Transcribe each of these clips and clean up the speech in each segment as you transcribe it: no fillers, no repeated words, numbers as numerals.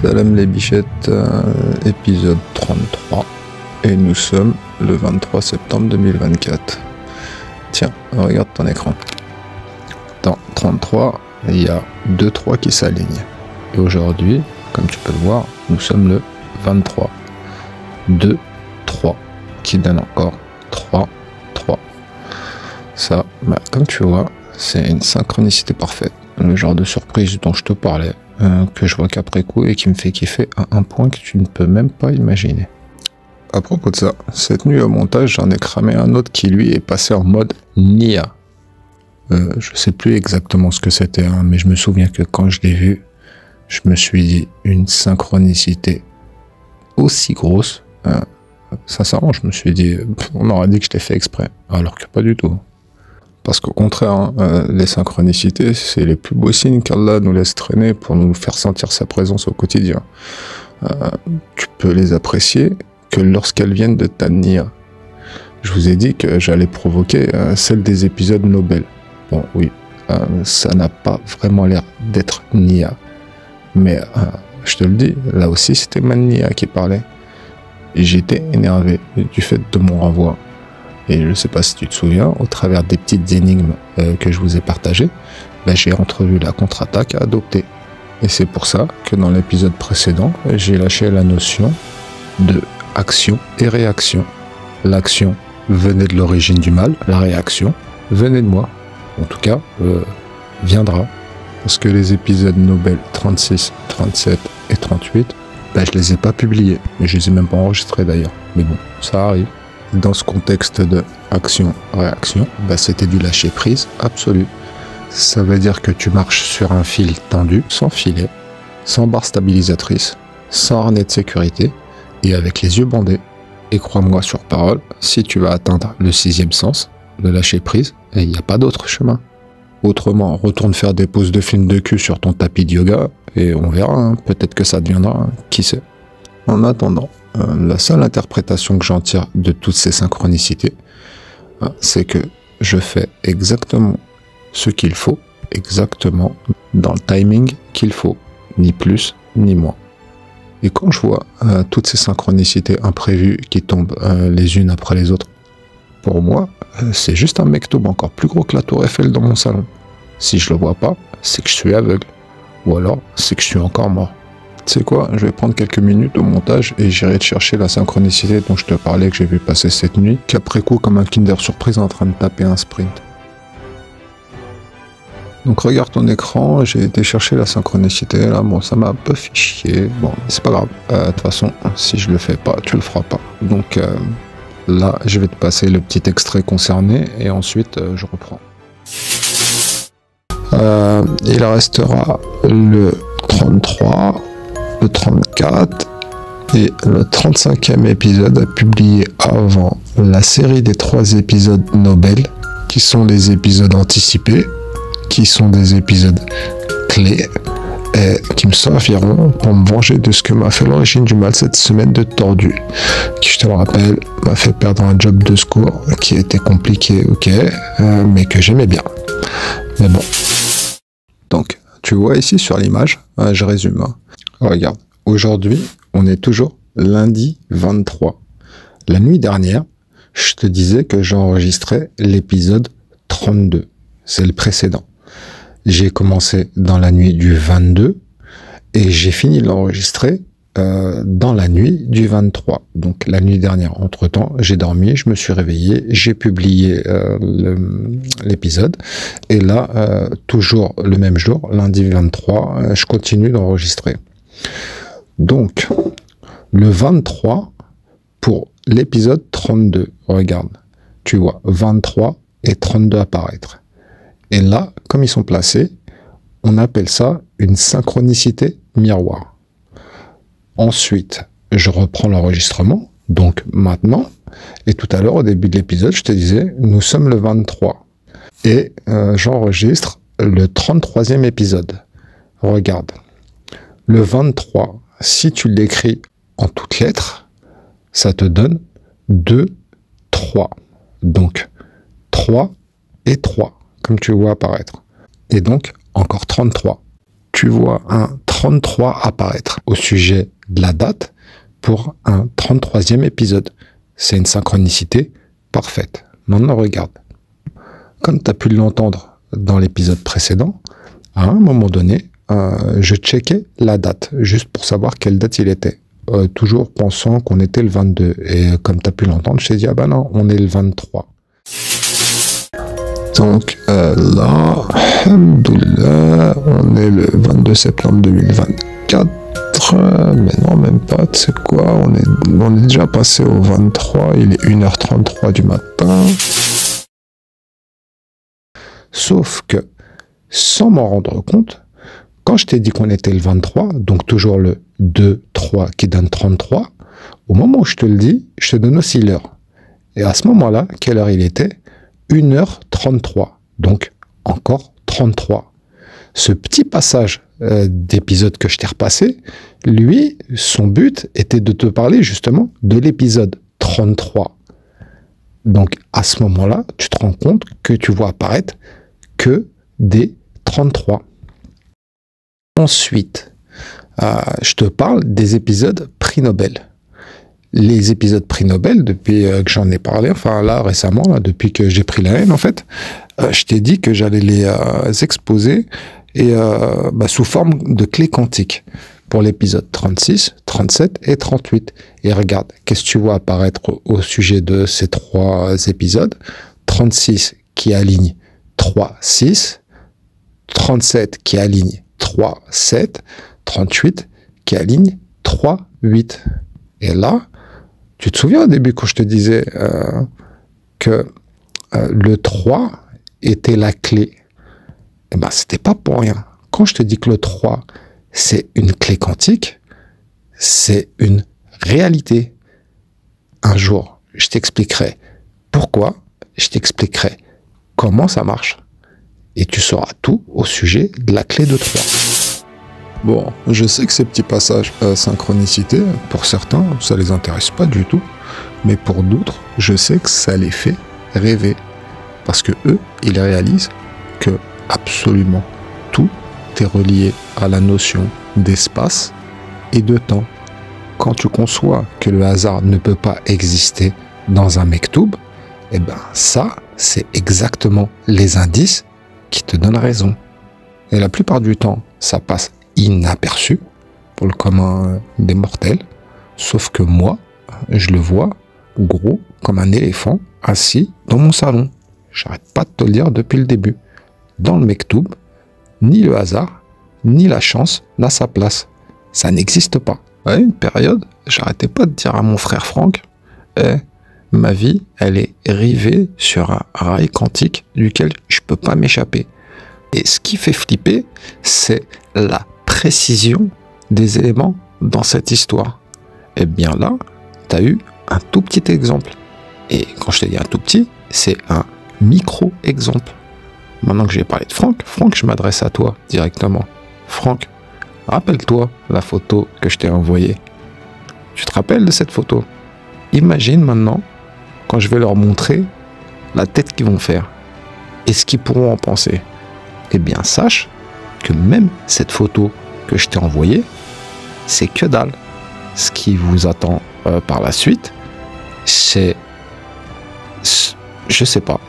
Salam les bichettes, épisode 33, et nous sommes le 23 septembre 2024. Tiens, regarde ton écran. Dans 33, il y a 2-3 qui s'alignent. Et aujourd'hui, comme tu peux le voir, nous sommes le 23. 2, 3, qui donne encore 3, 3. Ça, comme tu vois, c'est une synchronicité parfaite. Le genre de surprise dont je te parlais, que je vois qu'après coup et qui me fait kiffer à un point que tu ne peux même pas imaginer. À propos de ça, cette nuit au montage, j'en ai cramé un autre qui lui est passé en mode Nia. Je sais plus exactement ce que c'était, hein, mais je me souviens que quand je l'ai vu, je me suis dit une synchronicité aussi grosse. Sincèrement, je me suis dit, on aurait dit que je l'ai fait exprès, alors que pas du tout. Parce qu'au contraire, hein, les synchronicités, c'est les plus beaux signes qu'Allah nous laisse traîner pour nous faire sentir sa présence au quotidien. Tu peux les apprécier que lorsqu'elles viennent de ta Nia. Je vous ai dit que j'allais provoquer celle des épisodes Nobel. Bon, oui, ça n'a pas vraiment l'air d'être Nia. Mais je te le dis, là aussi, c'était ma Nia qui parlait. J'étais énervé du fait de mon renvoi. Et je ne sais pas si tu te souviens, au travers des petites énigmes que je vous ai partagées, j'ai entrevu la contre-attaque à adopter. Et c'est pour ça que dans l'épisode précédent, j'ai lâché la notion de action et réaction. L'action venait de l'origine du mal, la réaction venait de moi. En tout cas, viendra. Parce que les épisodes Nobel 36, 37 et 38, je les ai pas publiés. Mais je les ai même pas enregistrés d'ailleurs. Mais bon, ça arrive. Dans ce contexte de action-réaction, c'était du lâcher-prise absolu. Ça veut dire que tu marches sur un fil tendu, sans filet, sans barre stabilisatrice, sans harnais de sécurité, et avec les yeux bandés. Et crois-moi sur parole, si tu vas atteindre le 6e sens, le lâcher-prise, il n'y a pas d'autre chemin. Autrement, retourne faire des poses de film de cul sur ton tapis de yoga, et on verra, hein, peut-être que ça deviendra, hein, qui sait. En attendant, la seule interprétation que j'en tire de toutes ces synchronicités, c'est que je fais exactement ce qu'il faut, exactement dans le timing qu'il faut, ni plus ni moins. Et quand je vois toutes ces synchronicités imprévues qui tombent les unes après les autres, pour moi, c'est juste un mektoub encore plus gros que la tour Eiffel dans mon salon. Si je le vois pas, c'est que je suis aveugle, ou alors c'est que je suis encore mort. Tu sais quoi, je vais prendre quelques minutes au montage et j'irai te chercher la synchronicité dont je te parlais que j'ai vu passer cette nuit, qu'après coup comme un Kinder Surprise en train de taper un sprint. Donc regarde ton écran, j'ai été chercher la synchronicité, là bon ça m'a un peu fait chier, bon c'est pas grave, de toute façon si je le fais pas, tu le feras pas. Donc là je vais te passer le petit extrait concerné et ensuite je reprends. Il restera le 33, le 34 et le 35e épisode à publier avant la série des 3 épisodes Nobel, qui sont les épisodes anticipés, qui sont des épisodes clés et qui me serviront pour me venger de ce que m'a fait l'origine du mal cette semaine de tordu, qui, je te le rappelle, m'a fait perdre un job de secours qui était compliqué, ok, mais que j'aimais bien. Mais bon. Donc, tu vois ici sur l'image, je résume. Regarde, aujourd'hui, on est toujours lundi 23. La nuit dernière, je te disais que j'enregistrais l'épisode 32. C'est le précédent. J'ai commencé dans la nuit du 22 et j'ai fini de l'enregistrer dans la nuit du 23. Donc la nuit dernière, entre-temps, j'ai dormi, je me suis réveillé, j'ai publié l'épisode et là, toujours le même jour, lundi 23, je continue d'enregistrer. Donc, le 23 pour l'épisode 32, regarde, tu vois, 23 et 32 apparaître. Et là, comme ils sont placés, on appelle ça une synchronicité miroir. Ensuite, je reprends l'enregistrement, donc maintenant, et tout à l'heure, au début de l'épisode, je te disais, nous sommes le 23. Et j'enregistre le 33e épisode. Regarde, le 23, si tu l'écris en toutes lettres, ça te donne 2, 3. Donc, 3 et 3, comme tu vois apparaître. Et donc, encore 33. Tu vois un 33 apparaître au sujet de la date pour un 33e épisode. C'est une synchronicité parfaite. Maintenant, regarde. Comme tu as pu l'entendre dans l'épisode précédent, à un moment donné, je checkais la date, juste pour savoir quelle date il était. Toujours pensant qu'on était le 22. Et comme tu as pu l'entendre, je t'ai dit, ah ben non, on est le 23. Donc là, alhamdoulilah, on est le 22 septembre 2024. Mais non, même pas, tu sais quoi, on est déjà passé au 23, il est 1h33 du matin. Sauf que, sans m'en rendre compte, quand je t'ai dit qu'on était le 23, donc toujours le 2, 3 qui donne 33, au moment où je te le dis, je te donne aussi l'heure. Et à ce moment-là, quelle heure il était? 1h33, donc encore 33. Ce petit passage d'épisode que je t'ai repassé, lui, son but était de te parler justement de l'épisode 33. Donc à ce moment-là, tu te rends compte que tu vois apparaître que des 33. Ensuite, je te parle des épisodes prix Nobel. Les épisodes prix Nobel, depuis que j'en ai parlé, enfin là récemment, là, depuis que j'ai pris la haine en fait, je t'ai dit que j'allais les exposer et sous forme de clés quantiques pour l'épisode 36, 37 et 38. Et regarde, qu'est-ce que tu vois apparaître au sujet de ces trois épisodes? 36 qui aligne 3, 6, 37 qui aligne 3, 7, 38 qui aligne 3, 8. Et là, tu te souviens au début quand je te disais que le 3 était la clé? Eh ben, c'était pas pour rien. Quand je te dis que le 3, c'est une clé quantique, c'est une réalité. Un jour, je t'expliquerai pourquoi, je t'expliquerai comment ça marche. Et tu sauras tout au sujet de la clé de 3. Bon, je sais que ces petits passages synchronicité, pour certains, ça les intéresse pas du tout. Mais pour d'autres, je sais que ça les fait rêver. Parce que eux, ils réalisent que absolument tout est relié à la notion d'espace et de temps. Quand tu conçois que le hasard ne peut pas exister dans un mektoub, eh ben ça, c'est exactement les indices qui te donnent raison. Et la plupart du temps, ça passe inaperçu pour le commun des mortels, sauf que moi, je le vois gros comme un éléphant assis dans mon salon. J'arrête pas de te le dire depuis le début. Dans le mektoub, ni le hasard, ni la chance n'a sa place. Ça n'existe pas. À une période, j'arrêtais pas de dire à mon frère Franck, ma vie, elle est rivée sur un rail quantique duquel je peux pas m'échapper. Et ce qui fait flipper, c'est la précision des éléments dans cette histoire. Et bien là, tu as eu un tout petit exemple. Et quand je te dis un tout petit, c'est un micro-exemple. Maintenant que j'ai parlé de Franck, je m'adresse à toi directement. Franck, rappelle-toi la photo que je t'ai envoyée. Tu te rappelles de cette photo? Imagine maintenant, quand je vais leur montrer la tête qu'ils vont faire et ce qu'ils pourront en penser. Eh bien, sache que même cette photo que je t'ai envoyée, c'est que dalle. Ce qui vous attend par la suite, c'est... Je sais pas.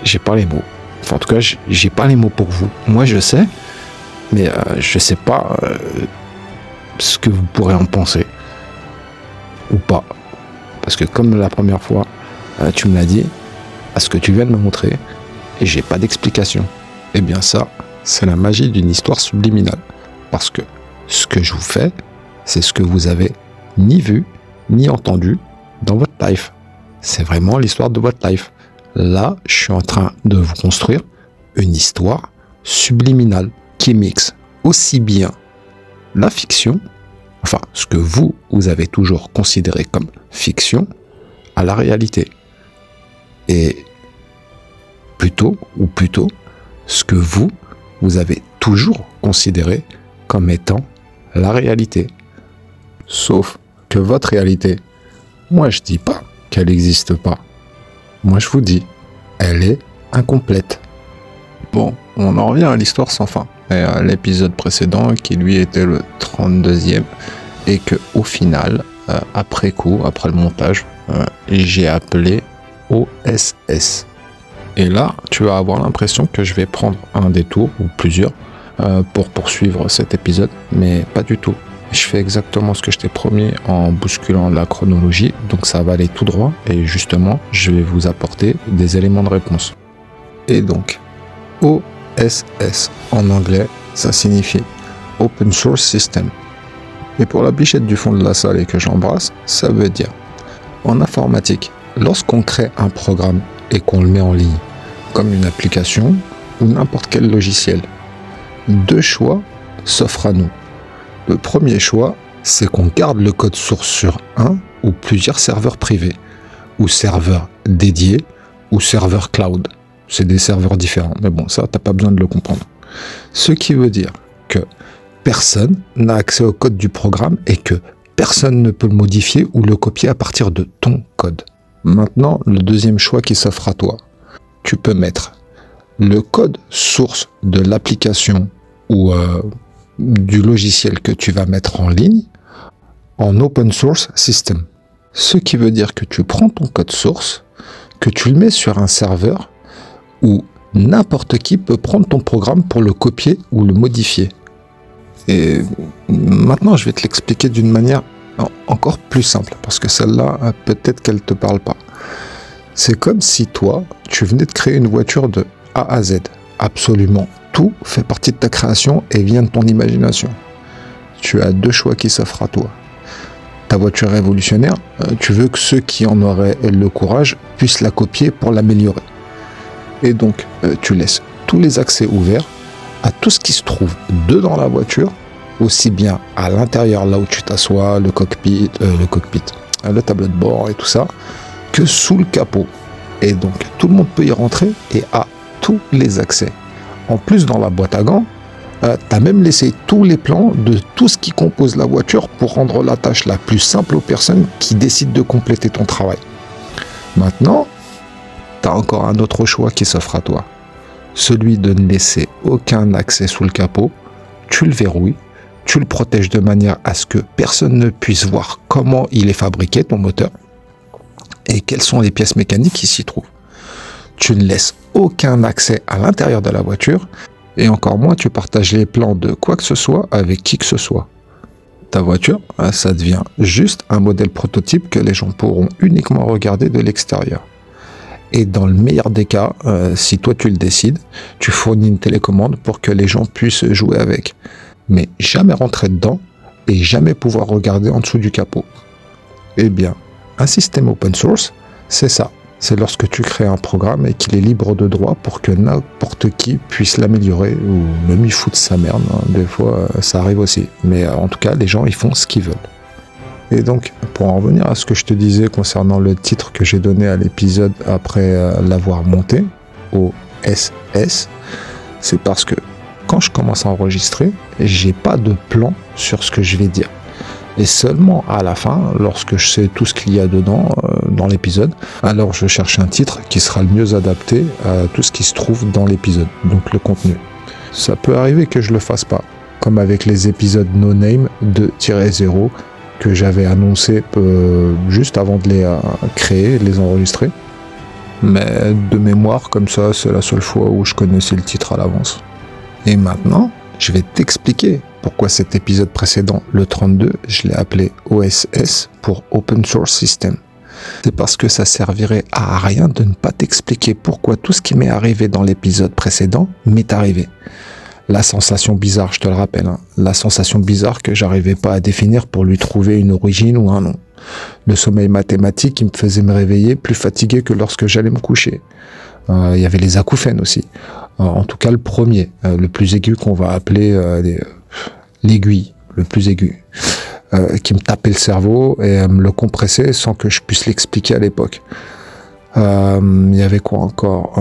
J'ai pas les mots. Enfin, en tout cas, j'ai pas les mots pour vous. Moi, je sais, mais je sais pas ce que vous pourrez en penser. Ou pas. Parce que comme la première fois, tu me l'as dit, à ce que tu viens de me montrer, et j'ai pas d'explication. Eh bien ça, c'est la magie d'une histoire subliminale. Parce que ce que je vous fais, c'est ce que vous avez ni vu, ni entendu dans votre life. C'est vraiment l'histoire de votre life. Là, je suis en train de vous construire une histoire subliminale qui mixe aussi bien la fiction, enfin, ce que vous avez toujours considéré comme fiction, à la réalité. Et plutôt, ce que vous avez toujours considéré comme étant la réalité. Sauf que votre réalité, moi je dis pas qu'elle n'existe pas. Moi je vous dis, elle est incomplète. Bon, on en revient à l'histoire sans fin. et l'épisode précédent qui lui était le 32e et que au final, après coup, après le montage, j'ai appelé OSS. Et là, tu vas avoir l'impression que je vais prendre un détour ou plusieurs pour poursuivre cet épisode, mais pas du tout. Je fais exactement ce que je t'ai promis en bousculant la chronologie, donc ça va aller tout droit et justement, je vais vous apporter des éléments de réponse. Et donc, OSS en anglais, ça signifie Open Source System. Et pour la bichette du fond de la salle et que j'embrasse, ça veut dire, en informatique, lorsqu'on crée un programme et qu'on le met en ligne, comme une application ou n'importe quel logiciel, deux choix s'offrent à nous. Le premier choix, c'est qu'on garde le code source sur un ou plusieurs serveurs privés, ou serveurs dédiés, ou serveurs cloud. C'est des serveurs différents, mais bon, ça, t'as pas besoin de le comprendre. Ce qui veut dire que personne n'a accès au code du programme et que personne ne peut le modifier ou le copier à partir de ton code. Maintenant, le deuxième choix qui s'offre à toi. Tu peux mettre le code source de l'application ou du logiciel que tu vas mettre en ligne en open source system. Ce qui veut dire que tu prends ton code source, que tu le mets sur un serveur où n'importe qui peut prendre ton programme pour le copier ou le modifier. Et maintenant, je vais te l'expliquer d'une manière encore plus simple, parce que celle-là, peut-être qu'elle ne te parle pas. C'est comme si toi, tu venais de créer une voiture de A à Z. Absolument tout fait partie de ta création et vient de ton imagination. Tu as deux choix qui s'offrent à toi. Ta voiture révolutionnaire, tu veux que ceux qui en auraient le courage puissent la copier pour l'améliorer. Et donc, tu laisses tous les accès ouverts à tout ce qui se trouve dedans la voiture, aussi bien à l'intérieur, là où tu t'assois, le tableau de bord et tout ça, que sous le capot. Et donc, tout le monde peut y rentrer et a tous les accès. En plus, dans la boîte à gants, tu as même laissé tous les plans de tout ce qui compose la voiture pour rendre la tâche la plus simple aux personnes qui décident de compléter ton travail. Maintenant, tu as encore un autre choix qui s'offre à toi. Celui de ne laisser aucun accès sous le capot. Tu le verrouilles, tu le protèges de manière à ce que personne ne puisse voir comment il est fabriqué, ton moteur, et quelles sont les pièces mécaniques qui s'y trouvent. Tu ne laisses aucun accès à l'intérieur de la voiture, et encore moins tu partages les plans de quoi que ce soit avec qui que ce soit. Ta voiture, ça devient juste un modèle prototype que les gens pourront uniquement regarder de l'extérieur. Et dans le meilleur des cas, si toi tu le décides, tu fournis une télécommande pour que les gens puissent jouer avec. Mais jamais rentrer dedans et jamais pouvoir regarder en dessous du capot. Eh bien, un système open source, c'est ça. C'est lorsque tu crées un programme et qu'il est libre de droit pour que n'importe qui puisse l'améliorer ou même il fout de sa merde. Des fois, ça arrive aussi. Mais en tout cas, les gens, ils font ce qu'ils veulent. Et donc, pour en revenir à ce que je te disais concernant le titre que j'ai donné à l'épisode après l'avoir monté, OSS, c'est parce que quand je commence à enregistrer, j'ai pas de plan sur ce que je vais dire. Et seulement à la fin, lorsque je sais tout ce qu'il y a dedans, dans l'épisode, alors je cherche un titre qui sera le mieux adapté à tout ce qui se trouve dans l'épisode, donc le contenu. Ça peut arriver que je le fasse pas, comme avec les épisodes No Name 2-0 que j'avais annoncé juste avant de les créer, de les enregistrer. Mais de mémoire, comme ça, c'est la seule fois où je connaissais le titre à l'avance. Et maintenant, je vais t'expliquer pourquoi cet épisode précédent, le 32, je l'ai appelé OSS pour Open Source System. C'est parce que ça servirait à rien de ne pas t'expliquer pourquoi tout ce qui m'est arrivé dans l'épisode précédent m'est arrivé. La sensation bizarre, je te le rappelle, hein, la sensation bizarre que j'arrivais pas à définir pour lui trouver une origine ou un nom. Le sommeil mathématique qui me faisait me réveiller plus fatigué que lorsque j'allais me coucher. Il y avait les acouphènes aussi. En tout cas, le premier, le plus aigu qu'on va appeler l'aiguille, le plus aigu, qui me tapait le cerveau et me le compressait sans que je puisse l'expliquer à l'époque. Il y avait quoi encore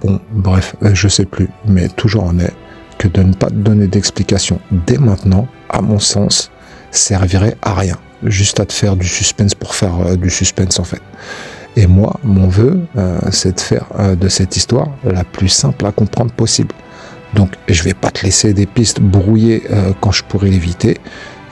bon, bref, je sais plus, mais toujours en est que de ne pas te donner d'explication dès maintenant, à mon sens, servirait à rien. Juste à te faire du suspense pour faire du suspense en fait. Et moi, mon vœu, c'est de faire de cette histoire la plus simple à comprendre possible. Donc, je vais pas te laisser des pistes brouillées quand je pourrais l'éviter.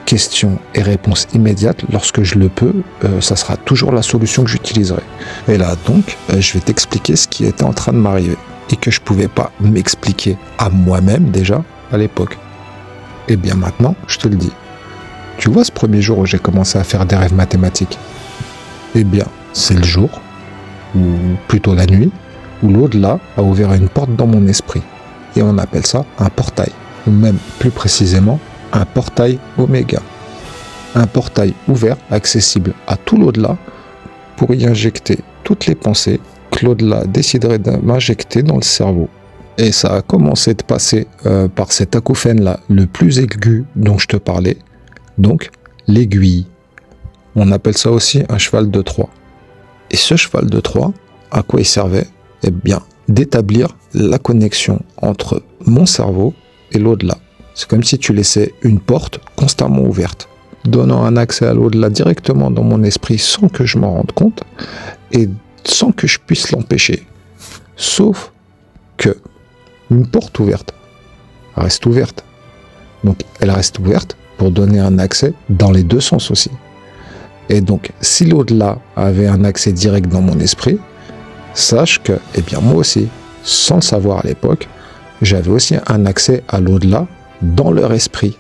Questions et réponses immédiates, lorsque je le peux, ça sera toujours la solution que j'utiliserai. Et là, donc, je vais t'expliquer ce qui était en train de m'arriver et que je pouvais pas m'expliquer à moi-même déjà à l'époque. Et bien maintenant, je te le dis. Tu vois ce premier jour où j'ai commencé à faire des rêves mathématiques? Eh bien, c'est le jour, ou plutôt la nuit, où l'au-delà a ouvert une porte dans mon esprit. Et on appelle ça un portail, ou même plus précisément, un portail oméga. Un portail ouvert, accessible à tout l'au-delà, pour y injecter toutes les pensées que l'au-delà déciderait de m'injecter dans le cerveau. Et ça a commencé de passer par cet acouphène-là, le plus aigu dont je te parlais, donc l'aiguille. On appelle ça aussi un cheval de Troie. Et ce cheval de Troie, à quoi il servait? Eh bien, d'établir la connexion entre mon cerveau et l'au-delà. C'est comme si tu laissais une porte constamment ouverte, donnant un accès à l'au-delà directement dans mon esprit sans que je m'en rende compte et sans que je puisse l'empêcher. Sauf que une porte ouverte reste ouverte. Donc elle reste ouverte pour donner un accès dans les deux sens aussi. Et donc si l'au-delà avait un accès direct dans mon esprit, sache que, eh bien moi aussi, sans le savoir à l'époque, j'avais aussi un accès à l'au-delà dans leur esprit.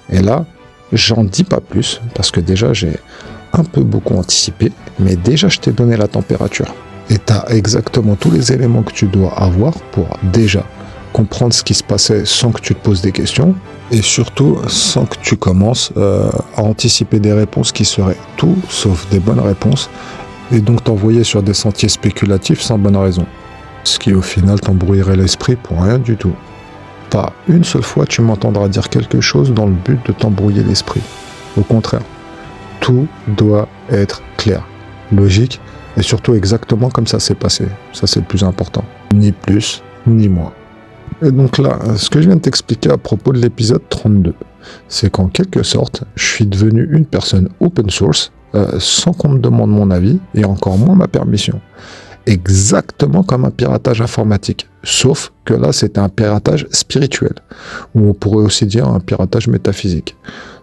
Et là, j'en dis pas plus, parce que déjà j'ai un peu beaucoup anticipé, mais déjà je t'ai donné la température. Et tu as exactement tous les éléments que tu dois avoir pour déjà comprendre ce qui se passait sans que tu te poses des questions, et surtout sans que tu commences à anticiper des réponses qui seraient tout sauf des bonnes réponses, et donc t'envoyer sur des sentiers spéculatifs sans bonne raison. Ce qui au final t'embrouillerait l'esprit pour rien du tout. Pas une seule fois tu m'entendras dire quelque chose dans le but de t'embrouiller l'esprit. Au contraire, tout doit être clair, logique, et surtout exactement comme ça s'est passé. Ça c'est le plus important. Ni plus, ni moins. Et donc là, ce que je viens de t'expliquer à propos de l'épisode 32, c'est qu'en quelque sorte, je suis devenu une personne open source, sans qu'on me demande mon avis, et encore moins ma permission. Exactement comme un piratage informatique. Sauf que là, c'était un piratage spirituel, ou on pourrait aussi dire un piratage métaphysique.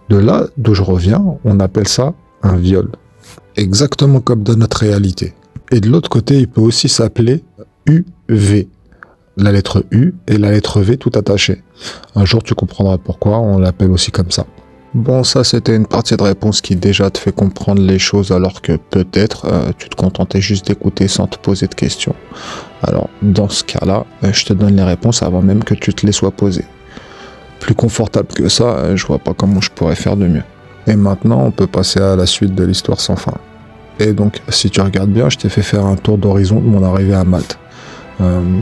De là d'où je reviens, on appelle ça un viol. Exactement comme dans notre réalité. Et de l'autre côté, il peut aussi s'appeler UV. La lettre U et la lettre V tout attachées. Un jour, tu comprendras pourquoi on l'appelle aussi comme ça. Bon, ça, c'était une partie de réponse qui déjà te fait comprendre les choses, alors que peut-être tu te contentais juste d'écouter sans te poser de questions. Alors, dans ce cas-là, je te donne les réponses avant même que tu te les sois posées. Plus confortable que ça, je vois pas comment je pourrais faire de mieux. Et maintenant, on peut passer à la suite de l'histoire sans fin. Et donc, si tu regardes bien, je t'ai fait faire un tour d'horizon de mon arrivée à Malte.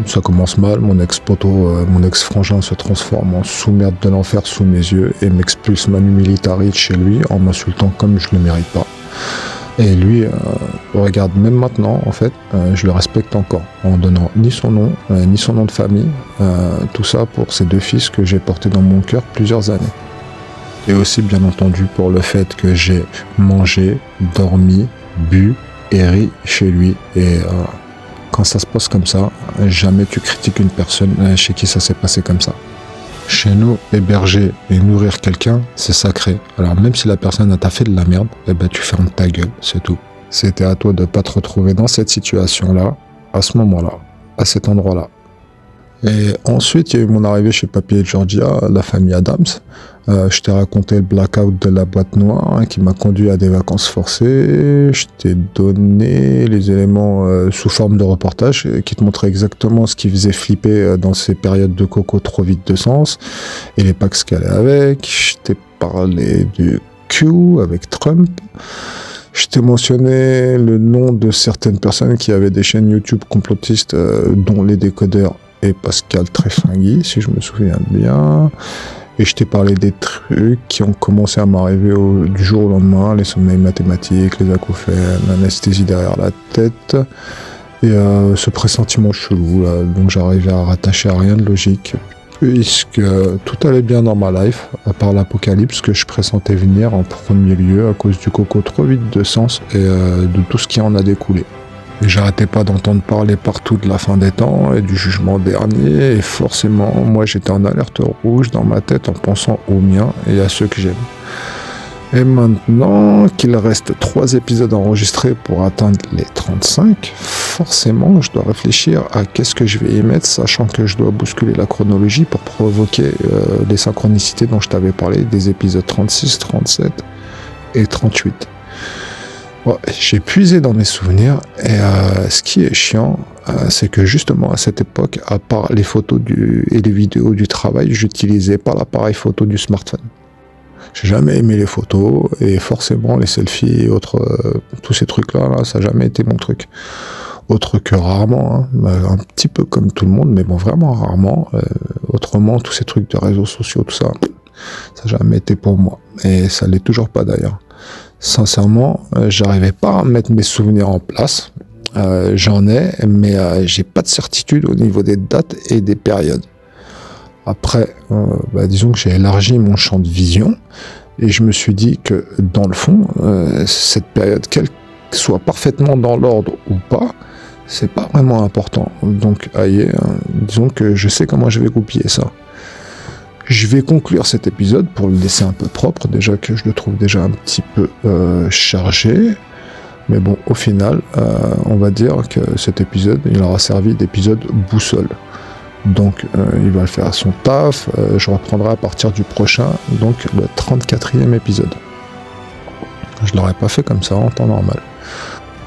Ça commence mal, mon ex-frangin se transforme en sous-merde de l'enfer sous mes yeux et m'expulse Manu Militari de chez lui en m'insultant comme je le mérite pas. Et lui, regarde, même maintenant, en fait, je le respecte encore, en donnant ni son nom de famille, tout ça pour ces deux fils que j'ai portés dans mon cœur plusieurs années. Et aussi, bien entendu, pour le fait que j'ai mangé, dormi, bu et ri chez lui. Et quand ça se passe comme ça, jamais tu critiques une personne chez qui ça s'est passé comme ça. Chez nous, héberger et nourrir quelqu'un, c'est sacré. Alors même si la personne t'a fait de la merde, eh ben tu fermes ta gueule, c'est tout. C'était à toi de ne pas te retrouver dans cette situation-là, à ce moment-là, à cet endroit-là. Et ensuite, il y a eu mon arrivée chez Papy et Georgia, la famille Adams. Je t'ai raconté le blackout de la boîte noire qui m'a conduit à des vacances forcées. Je t'ai donné les éléments sous forme de reportage qui te montraient exactement ce qui faisait flipper dans ces périodes de coco trop vide de sens et les packs qu'elle allait avec. Je t'ai parlé du Q avec Trump. Je t'ai mentionné le nom de certaines personnes qui avaient des chaînes YouTube complotistes, dont les décodeurs et Pascal Tréfingui, si je me souviens bien. Et je t'ai parlé des trucs qui ont commencé à m'arriver du jour au lendemain, les sommeils mathématiques, les acouphènes, l'anesthésie derrière la tête, et ce pressentiment chelou, là, donc j'arrivais à rattacher à rien de logique, puisque tout allait bien dans ma life, à part l'apocalypse que je pressentais venir en premier lieu à cause du coco trop vide de sens et de tout ce qui en a découlé. Et j'arrêtais pas d'entendre parler partout de la fin des temps et du jugement dernier. Et forcément, moi j'étais en alerte rouge dans ma tête en pensant aux miens et à ceux que j'aime. Et maintenant qu'il reste 3 épisodes enregistrés pour atteindre les 35, forcément je dois réfléchir à qu'est-ce que je vais y mettre, sachant que je dois bousculer la chronologie pour provoquer les synchronicités dont je t'avais parlé, des épisodes 36, 37 et 38. Ouais, j'ai puisé dans mes souvenirs et ce qui est chiant, c'est que justement à cette époque, à part les photos et les vidéos du travail, j'utilisais pas l'appareil photo du smartphone. J'ai jamais aimé les photos et forcément les selfies et autres, tous ces trucs-là, là, ça n'a jamais été mon truc. Autre que rarement, hein, un petit peu comme tout le monde, mais bon, vraiment rarement. Autrement, tous ces trucs de réseaux sociaux, tout ça, ça n'a jamais été pour moi. Et ça l'est toujours pas d'ailleurs. Sincèrement, j'arrivais pas à mettre mes souvenirs en place. J'en ai, mais j'ai pas de certitude au niveau des dates et des périodes. Après, disons que j'ai élargi mon champ de vision et je me suis dit que dans le fond, cette période, qu'elle soit parfaitement dans l'ordre ou pas, c'est pas vraiment important. Donc, disons que je sais comment je vais goupiller ça. Je vais conclure cet épisode pour le laisser un peu propre, déjà que je le trouve déjà un petit peu chargé. Mais bon, au final, on va dire que cet épisode, il aura servi d'épisode boussole. Donc il va faire son taf, je reprendrai à partir du prochain, donc le 34e épisode. Je l'aurais pas fait comme ça en temps normal.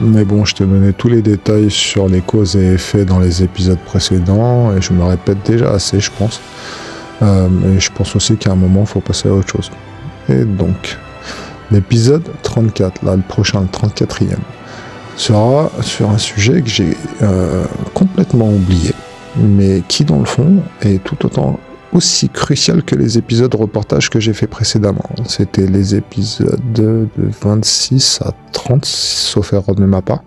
Mais bon, je t'ai donné tous les détails sur les causes et effets dans les épisodes précédents, et je me répète déjà assez, je pense. Mais je pense aussi qu'à un moment, il faut passer à autre chose. Et donc, l'épisode 34, là, le prochain, le 34e, sera sur un sujet que j'ai complètement oublié, mais qui dans le fond est tout autant aussi crucial que les épisodes reportage que j'ai fait précédemment. C'était les épisodes de 26 à 30, sauf erreur de ma part.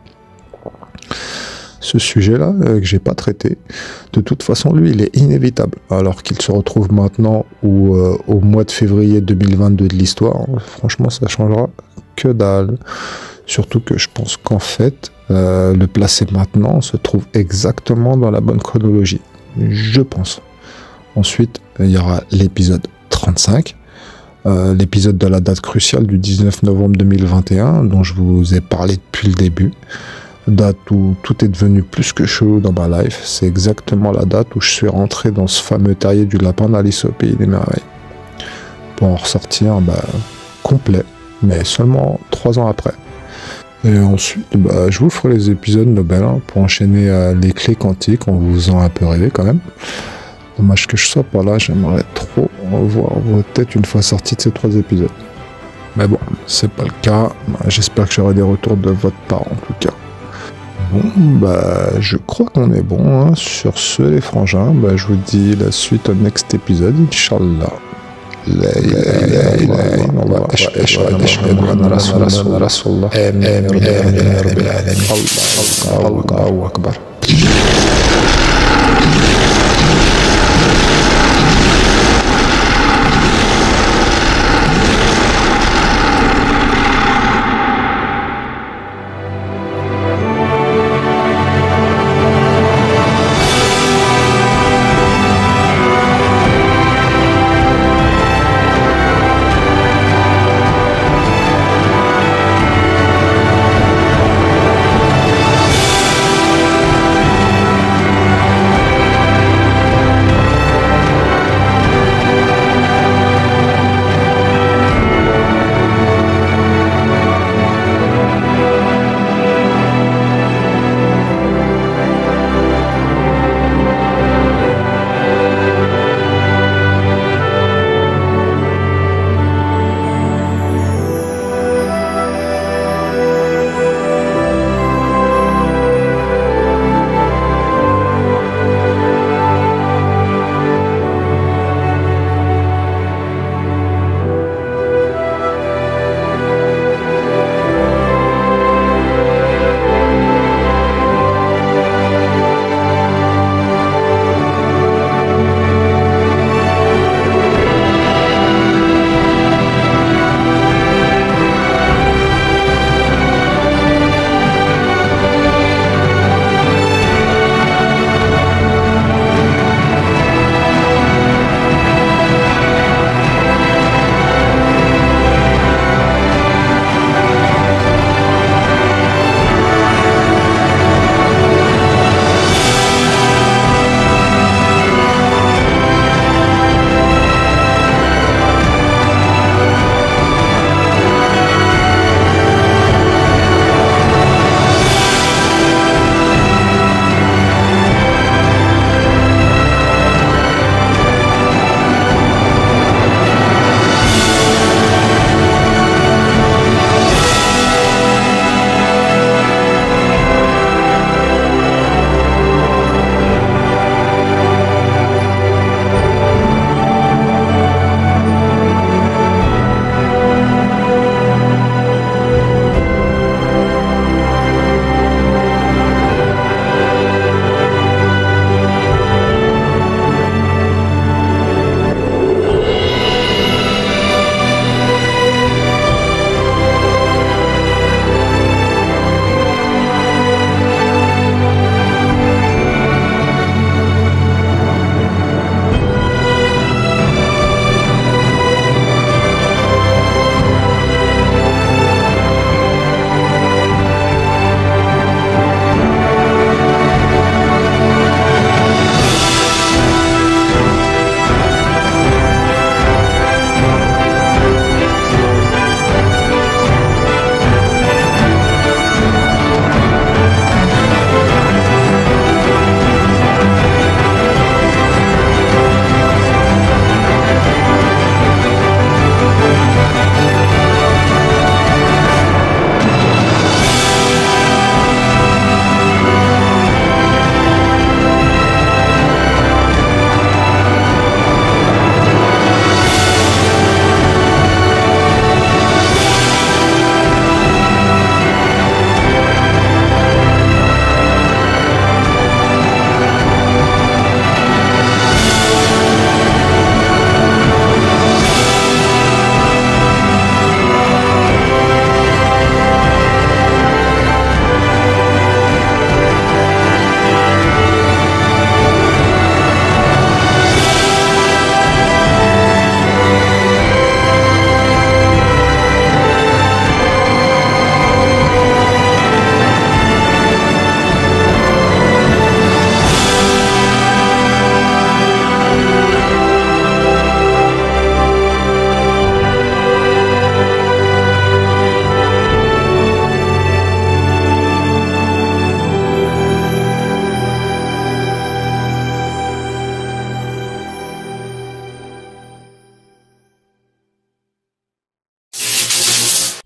Ce sujet-là, que j'ai pas traité, de toute façon, lui, il est inévitable, alors qu'il se retrouve maintenant au mois de février 2022 de l'histoire. Franchement, ça changera que dalle. Surtout que je pense qu'en fait, le placer maintenant se trouve exactement dans la bonne chronologie. Je pense. Ensuite, il y aura l'épisode 35, l'épisode de la date cruciale du 19 novembre 2021, dont je vous ai parlé depuis le début. Date où tout est devenu plus que chelou dans ma life. C'est exactement la date où je suis rentré dans ce fameux terrier du lapin d'Alice au pays des merveilles. Pour en ressortir complet, mais seulement 3 ans après. Et ensuite, je vous ferai les épisodes Nobel pour enchaîner les clés quantiques en vous faisant un peu rêver quand même. Dommage que je sois pas là, j'aimerais trop voir vos têtes une fois sortis de ces 3 épisodes. Mais bon, c'est pas le cas. J'espère que j'aurai des retours de votre part en tout cas. Bon, je crois qu'on est bon, hein. Sur ce, les frangins, je vous dis la suite au next épisode, Inch'Allah. Allahu Akbar.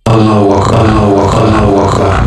Allah Waka, Allah Waka, Allah Waka.